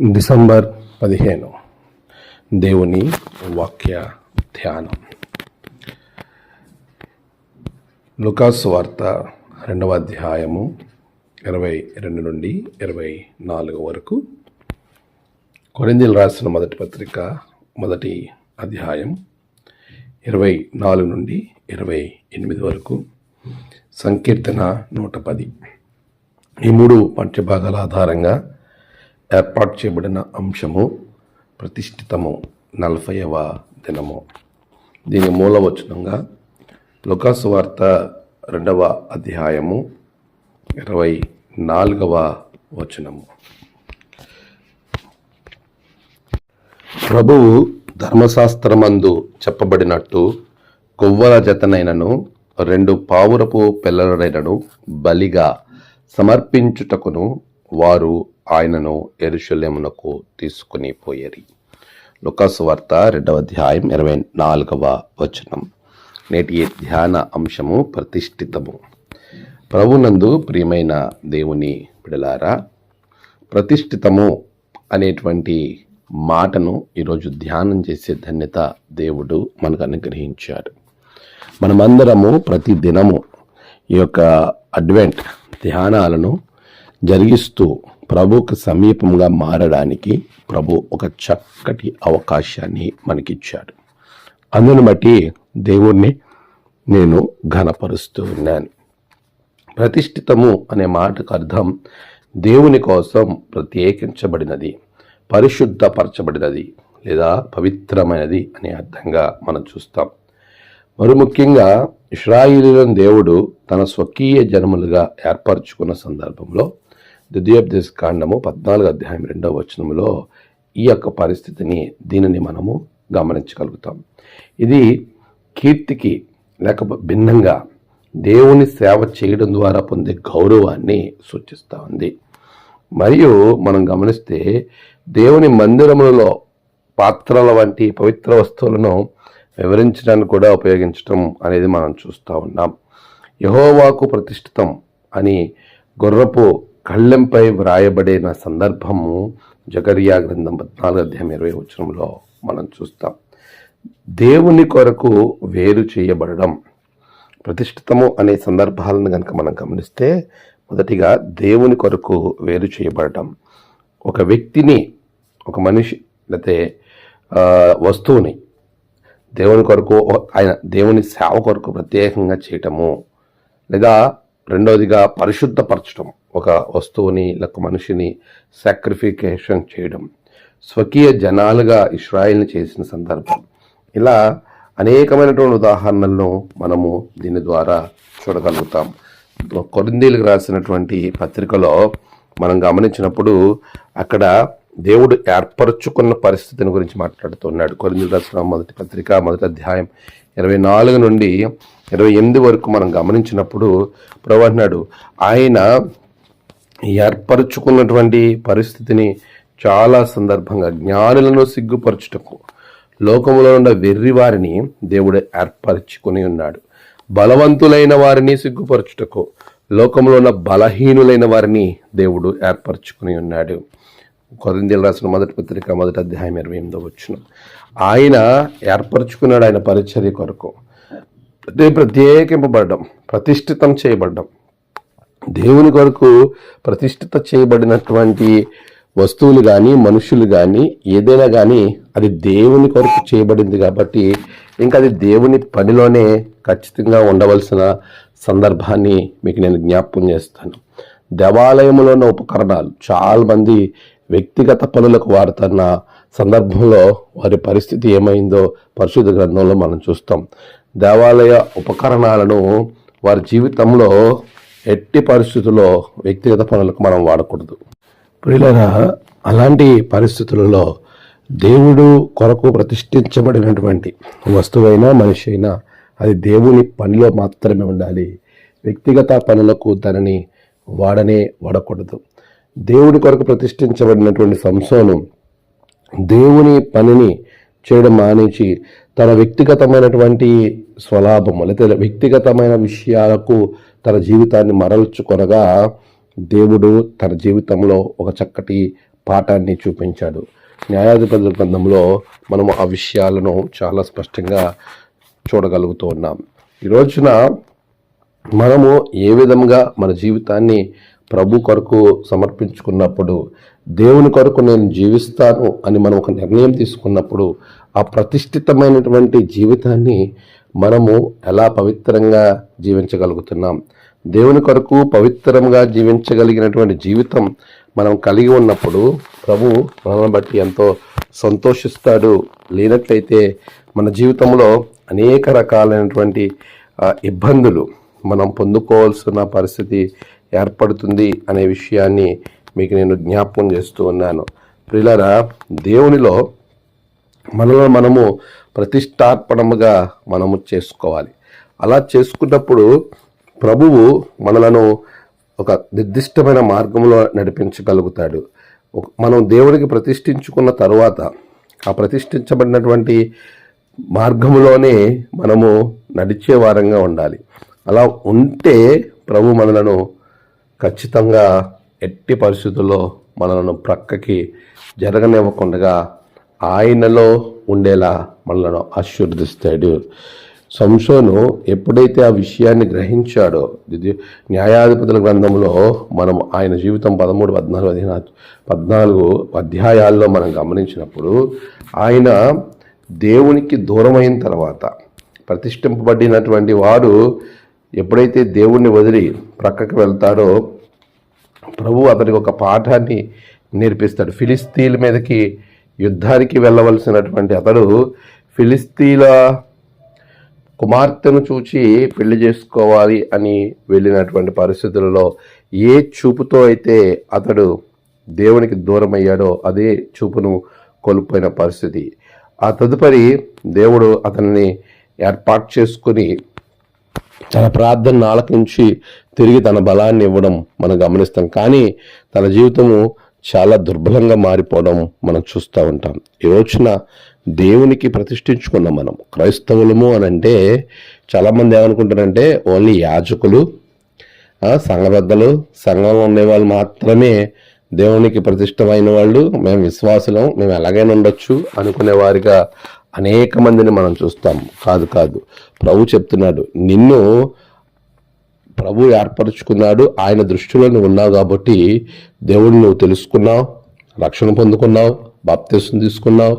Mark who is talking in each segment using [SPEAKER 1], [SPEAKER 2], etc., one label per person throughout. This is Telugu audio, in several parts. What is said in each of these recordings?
[SPEAKER 1] డిసెంబర్ 15 దేవుని వాక్య ధ్యానం. లూకాసు వార్త 2వ అధ్యాయము 22 నుండి 24 వరకు, కొరింథీయులకు రాసిన మొదటి పత్రిక 1వ అధ్యాయం 24 నుండి 28 వరకు, సంకీర్తన 110. ఈ 3 పాఠ్యభాగాల ఆధారంగా ఏర్పాటు చేయబడిన అంశము ప్రతిష్ఠితము 40వ దినము. దీని మూలవచనంగా లూకాసు వార్త 2వ అధ్యాయము 24వ వచనము. ప్రభువు ధర్మశాస్త్రమందు చెప్పబడినట్టు కొవ్వల జతనైనను 2 పావురపు పిల్లలనైనను బలిగా సమర్పించుటకును వారు ఆయనను యెరూషలేమునకు తీసుకుని పోయేరి. లూకాసు వార్త 2వ అధ్యాయం 24వ వచనం. నేటి ధ్యాన అంశము ప్రతిష్ఠితము. ప్రభునందు ప్రియమైన దేవుని బిడ్డలారా, ప్రతిష్ఠితము అనేటువంటి మాటను ఈరోజు ధ్యానం చేసే ధన్యత దేవుడు మనకు అనుగ్రహించాడు. మనమందరము ప్రతి దినము ఈ యొక్క అడ్వెంట్ ధ్యానాలను జరిగిస్తూ ప్రభువుకు సమీపంగా మారడానికి ప్రభు ఒక చక్కటి అవకాశాన్ని మనకిచ్చాడు. అందును బట్టి దేవుణ్ణి నేను ఘనపరుస్తూ ఉన్నాను. ప్రతిష్ఠితము అనే మాటకు అర్థం దేవుని కోసం ప్రత్యేకించబడినది, పరిశుద్ధపరచబడినది లేదా పవిత్రమైనది అనే అర్థంగా మనం చూస్తాం. మరి ముఖ్యంగా ఇశ్రాయేలీయులను దేవుడు తన స్వకీయ జనములుగా ఏర్పరచుకున్న సందర్భంలో ద్వితీయోపదేశకాండము 14వ అధ్యాయం 2వ వచనంలో ఈ యొక్క పరిస్థితిని, దీనిని మనము గమనించగలుగుతాం. ఇది కీర్తికి లేక భిన్నంగా దేవుని సేవ చేయడం ద్వారా పొందే గౌరవాన్ని సూచిస్తూ ఉంది. మరియు మనం గమనిస్తే దేవుని మందిరములలో పాత్రల వంటి పవిత్ర వస్తువులను వివరించడానికి కూడా ఉపయోగించడం అనేది మనం చూస్తూ ఉన్నాం. యెహోవాకు ప్రతిష్ఠితం అని గుర్రపు కళ్ళెంపై వ్రాయబడిన సందర్భము జకర్యా గ్రంథం 14వ అధ్యాయం 20వ వచనంలో మనం చూస్తాం. దేవుని కొరకు వేరు చేయబడడం, ప్రతిష్ఠితము అనే సందర్భాలను కనుక మనం గమనిస్తే, మొదటిగా దేవుని కొరకు వేరు చేయబడటం, ఒక వ్యక్తిని, ఒక మనిషి లేకపోతే వస్తువుని దేవుని కొరకు, ఆయన దేవుని సేవ కొరకు ప్రత్యేకంగా చేయటము, లేదా రెండవదిగా పరిశుద్ధపరచడం, ఒక వస్తువుని లేక మనిషిని సాక్రిఫికేషన్ చేయడం, స్వకీయ జనాలుగా ఇశ్రాయేల్ని చేసిన సందర్భం. ఇలా అనేకమైనటువంటి ఉదాహరణలను మనము దీని ద్వారా చూడగలుగుతాం. కొరింథీయులకు రాసినటువంటి పత్రికలో మనం గమనించినప్పుడు అక్కడ దేవుడు ఏర్పరచుకున్న పరిస్థితిని గురించి మాట్లాడుతున్నాడు. కొరింథీయులకు రాసిన మొదటి పత్రిక 1వ అధ్యాయం 24 నుండి 28 వరకు మనం గమనించినప్పుడు ప్రభు అంటున్నాడు, ఆయన ఏర్పరచుకున్నటువంటి పరిస్థితిని చాలా సందర్భంగా జ్ఞానులను సిగ్గుపరచుటకు లోకములో ఉన్న వెర్రి వారిని దేవుడు ఏర్పరచుకుని ఉన్నాడు, బలవంతులైన వారిని సిగ్గుపరచుటకు లోకంలో ఉన్న బలహీనులైన వారిని దేవుడు ఏర్పరచుకుని ఉన్నాడు. కొరింథీయులకు రాసిన మొదటి పత్రిక 1వ అధ్యాయం 28వ వచనం. ఆయన ఏర్పరచుకున్నాడు ఆయన పరిచర్య కొరకు, ప్రత్యేకింపబడడం, ప్రతిష్ఠితం చేయబడడం. దేవుని కొరకు ప్రతిష్ఠిత చేయబడినటువంటి వస్తువులు కానీ మనుషులు కానీ ఏదైనా కానీ అది దేవుని కొరకు చేయబడింది కాబట్టి ఇంకా అది దేవుని పనిలోనే ఖచ్చితంగా ఉండవలసిన సందర్భాన్ని మీకు నేను జ్ఞాపకం చేస్తాను. దేవాలయంలో ఉన్న ఉపకరణాలు చాలా మంది వ్యక్తిగత పనులకు వాడుతున్న సందర్భంలో వారి పరిస్థితి ఏమైందో పరిశుద్ధ గ్రంథంలో మనం చూస్తాం. దేవాలయ ఉపకరణాలను వారి జీవితంలో ఎట్టి పరిస్థితుల్లో వ్యక్తిగత పనులకు మనం వాడకూడదు. ప్రియులారా, అలాంటి పరిస్థితులలో దేవుడు కొరకు ప్రతిష్ఠించబడినటువంటి వస్తువైనా మనిషి అయినా అది దేవుని పనిలో మాత్రమే ఉండాలి. వ్యక్తిగత పనులకు దానిని వాడకూడదు. దేవుడి కొరకు ప్రతిష్ఠించబడినటువంటి సంసోను దేవుని పనిని చేయడం మానేసి తన వ్యక్తిగతమైనటువంటి స్వలాభము లేదా వ్యక్తిగతమైన విషయాలకు తన జీవితాన్ని మరల్చుకొనగా దేవుడు తన జీవితంలో ఒక చక్కటి పాఠాన్ని చూపించాడు. న్యాయాధిపతుల గ్రంథంలో మనము ఆ విషయాలను చాలా స్పష్టంగా చూడగలుగుతూ ఉన్నాం. ఈ రోజున మనము ఏ విధంగా మన జీవితాన్ని ప్రభు కొరకు సమర్పించుకున్నప్పుడు, దేవుని కొరకు నేను జీవిస్తాను అని మనం ఒక నిర్ణయం తీసుకున్నప్పుడు, ఆ ప్రతిష్ఠితమైనటువంటి జీవితాన్ని మనము ఎలా పవిత్రంగా జీవించగలుగుతున్నాం? దేవుని కొరకు పవిత్రంగా జీవించగలిగినటువంటి జీవితం మనం కలిగి ఉన్నప్పుడు ప్రభు మనల్ని బట్టి ఎంతో సంతోషిస్తాడు. లేనట్లయితే మన జీవితంలో అనేక రకాలైనటువంటి ఇబ్బందులు మనం పొందుకోవాల్సిన పరిస్థితి ఏర్పడుతుంది అనే విషయాన్ని మీకు నేను జ్ఞాపకం చేస్తూ ఉన్నాను. ప్రియులారా, దేవునిలో మనలో మనము ప్రతిష్టార్పణముగా మనము చేసుకోవాలి. అలా చేసుకున్నప్పుడు ప్రభువు మనలను ఒక నిర్దిష్టమైన మార్గంలో నడిపించగలుగుతాడు. మనం దేవునికి ప్రతిష్ఠించుకున్న తరువాత ఆ ప్రతిష్ఠించబడినటువంటి మార్గంలోనే మనము నడిచే వారంగా ఉండాలి. అలా ఉంటే ప్రభు మనలను ఖచ్చితంగా ఎట్టి పరిస్థితుల్లో మనలను ప్రక్కకి జరగనివ్వకుండా ఆయనలో ఉండేలా మనలను ఆశీర్వదిస్తాడు. సంసోను ఎప్పుడైతే ఆ విషయాన్ని గ్రహించాడో, న్యాయాధిపతుల గ్రంథంలో మనం ఆయన జీవితం 13, 14 అధ్యాయాల్లో మనం గమనించినప్పుడు ఆయన దేవునికి దూరమైన తర్వాత ప్రతిష్ఠింపబడినటువంటి వాడు ఎప్పుడైతే దేవుణ్ణి వదిలి ప్రక్కకి వెళ్తాడో ప్రభు అతనికి ఒక పాఠాన్ని నేర్పిస్తాడు. ఫిలిస్తీన్ల మీదకి యుద్ధానికి వెళ్ళవలసినటువంటి అతడు ఫిలిస్తీన్ల కుమార్తెను చూచి పెళ్లి చేసుకోవాలి అని వెళ్ళినటువంటి పరిస్థితులలో ఏ చూపుతో అయితే అతడు దేవునికి దూరం అయ్యాడో అదే చూపును కోల్పోయిన పరిస్థితి. ఆ తదుపరి దేవుడు అతన్ని ఏర్పాటు చేసుకుని తన ప్రార్థన ఆలకించి తిరిగి తన బలాన్ని ఇవ్వడం మనం గమనిస్తాం. కానీ తన జీవితము చాలా దుర్బలంగా మారిపోవడం మనం చూస్తూ ఉంటాం. ఈ రోజున దేవునికి ప్రతిష్ఠించుకున్న మనం క్రైస్తవులము అని అంటే చాలామంది ఏమనుకుంటారంటే ఓన్లీ యాజకులు, సంఘ పెద్దలు, సంఘంలో ఉండేవాళ్ళు మాత్రమే దేవునికి ప్రతిష్టమైన వాళ్ళు, మేము విశ్వాసులం, మేము ఎలాగైనా ఉండొచ్చు అనుకునే వారిగా అనేక మందిని మనం చూస్తాం. కాదు, ప్రభు చెప్తున్నాడు, నిన్ను ప్రభు ఏర్పరచుకున్నాడు. ఆయన దృష్టిలో నువ్వు ఉన్నావు కాబట్టి దేవుడిని నువ్వు తెలుసుకున్నావు, రక్షణ పొందుకున్నావు, బాప్తీసం తీసుకున్నావు,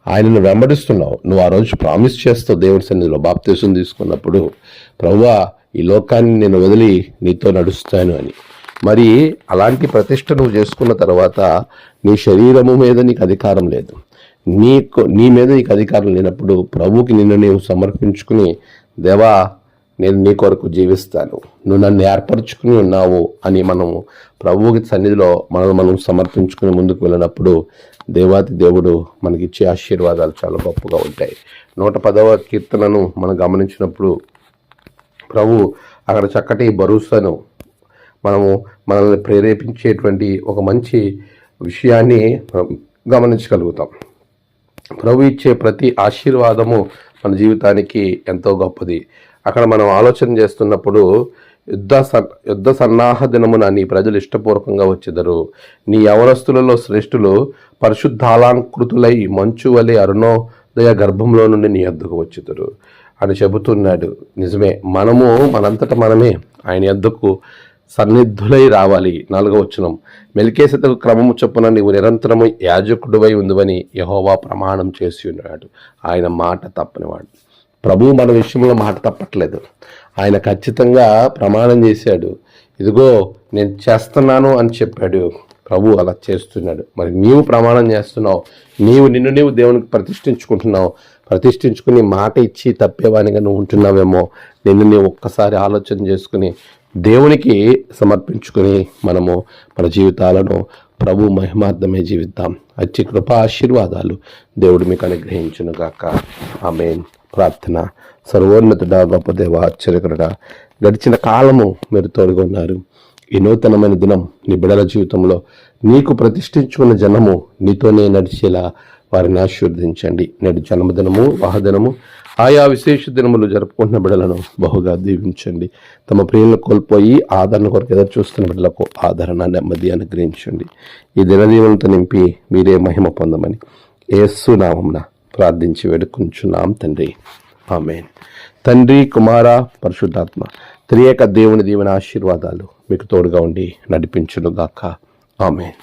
[SPEAKER 1] ఆయనను వెంబడిస్తున్నావు. నువ్వు ఆ రోజు ప్రామిస్ చేస్తావు దేవుడి సన్నిధిలో బాప్తీసం తీసుకున్నప్పుడు, ప్రభువా ఈ లోకాన్ని నేను వదిలి నీతో నడుస్తాను అని. మరి అలాంటి ప్రతిష్ట నువ్వు చేసుకున్న తర్వాత నీ శరీరము మీద నీకు అధికారం లేదు, నీ మీద నీకు అధికారం లేనప్పుడు ప్రభువుకి నిన్ను నీవు సమర్పించుకుని, దేవా నేను నీ కొరకు జీవిస్తాను, నువ్వు నన్ను ఏర్పరచుకుని ఉన్నావు అని మనము ప్రభువుకి సన్నిధిలో మనం సమర్పించుకుని ముందుకు వెళ్ళినప్పుడు దేవాతి దేవుడు మనకిచ్చే ఆశీర్వాదాలు చాలా గొప్పగా ఉంటాయి. 110వ కీర్తనను మనం గమనించినప్పుడు ప్రభు అక్కడ చక్కటి భరోసాను మనల్ని ప్రేరేపించేటువంటి ఒక మంచి విషయాన్ని గమనించగలుగుతాం. ప్రభు ఇచ్చే ప్రతి ఆశీర్వాదము మన జీవితానికి ఎంతో గొప్పది. అక్కడ మనం ఆలోచన చేస్తున్నప్పుడు యుద్ధ సన్నాహ దినమున నీ ప్రజలు ఇష్టపూర్వకంగా వచ్చెదరు, నీ యవనస్తులలో శ్రేష్ఠులు పరిశుద్ధాలంకృతులై మంచు వలె అరుణోదయ గర్భంలో నుండి నీ యొద్దకు వచ్చెదరు అని చెబుతున్నాడు. నిజమే, మనంతట మనమే ఆయన యొద్దకు సన్నిధులై రావాలి. 4వ వచనం, మెల్కీసెదెకు క్రమము చొప్పున నీవు నిరంతరము యాజకుడివై ఉందని యెహోవా ప్రమాణం చేసి ఉన్నాడు. ఆయన మాట తప్పనివాడు. ప్రభువు మన విషయంలో మాట తప్పట్లేదు. ఆయన ఖచ్చితంగా ప్రమాణం చేశాడు. ఇదిగో నేను చేస్తున్నాను అని చెప్పాడు. ప్రభు అలా చేస్తున్నాడు. మరి నీవు ప్రమాణం చేస్తున్నావు, నిన్ను దేవునికి ప్రతిష్ఠించుకుని మాట ఇచ్చి తప్పేవానిగా నువ్వు ఉంటున్నావేమో. నిన్ను ఒక్కసారి ఆలోచన చేసుకుని దేవునికి సమర్పించుకుని మనము మన జీవితాలను ప్రభు మహిమార్థమే జీవిద్దాం. అచ్చి కృపా ఆశీర్వాదాలు దేవుడు మీకు అనుగ్రహించును గాక. ఆమేన్. ప్రార్థన. సర్వోన్నతుడా, గొప్ప దేవ, ఆశ్చర్యకరుడా, గడిచిన కాలము మీరు తోడుగా ఉన్నారు. ఈ నూతనమైన దినం నీ బిడ్డల జీవితంలో నీకు ప్రతిష్ఠించుకున్న జనము నీతోనే నడిచేలా వారిని ఆశీర్వదించండి. నేడు జన్మదినము, వాహదినము ఆయా విశేష దినములు జరుపుకుంటున్న బిడ్డలను బహుగా దీవించండి. తమ ప్రియులను కోల్పోయి ఆదరణ కొరకు ఎదురు చూస్తున్న బిడ్డలకు ఆదరణ, నెమ్మది అనుగ్రహించండి. ఈ దినదీవులతో నింపి మీరే మహిమ పొందమని యేసు నామమున ప్రార్థించి వేడుకుంటున్నాం తండ్రి. ఆమేన్. తండ్రి, కుమార, పరిశుద్ధాత్మ త్రియేక దేవుని దీవెన ఆశీర్వాదాలు మీకు తోడుగా ఉండి నడిపించునుగాక. ఆమేన్.